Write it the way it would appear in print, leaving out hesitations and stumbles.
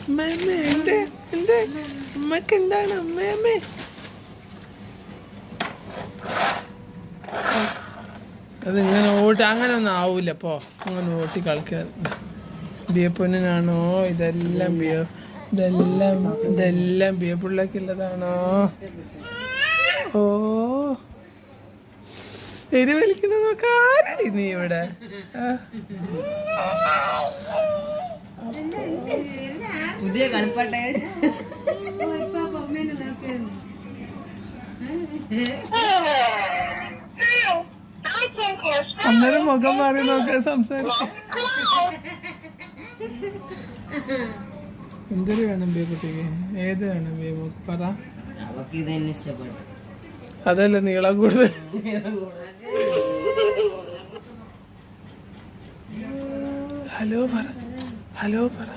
അമ്മയമ്മേ എന്തേ എന്തേ അമ്മക്ക് എന്താണ് അമ്മയമ്മേ? അതിങ്ങനെ ഓട്ടി അങ്ങനെ ഒന്നും ആവൂല. പോ അങ്ങനെ ഓട്ടി കളിക്കാൻ. ബിയപ്പൊന്നാണോ ഇതെല്ലാം? ഇതെല്ലാം ബിയപ്പിള്ളക്കുള്ളതാണോ? ഓ എരിവലിക്കണ നോക്ക. ആരടി നീ ഇവിടെ? പുതിയ കളിപ്പാട്ട അന്നേരം മുഖം മാറി നോക്കാൻ സംസാരിക്കാം. എന്തൊരു വേണം ബിയ കുട്ടിക്ക്? ഏത് വേണം ബിയ പറ. അതല്ല നീളം കൂടുതൽ. ഹലോ പറ, ഹലോ പറ.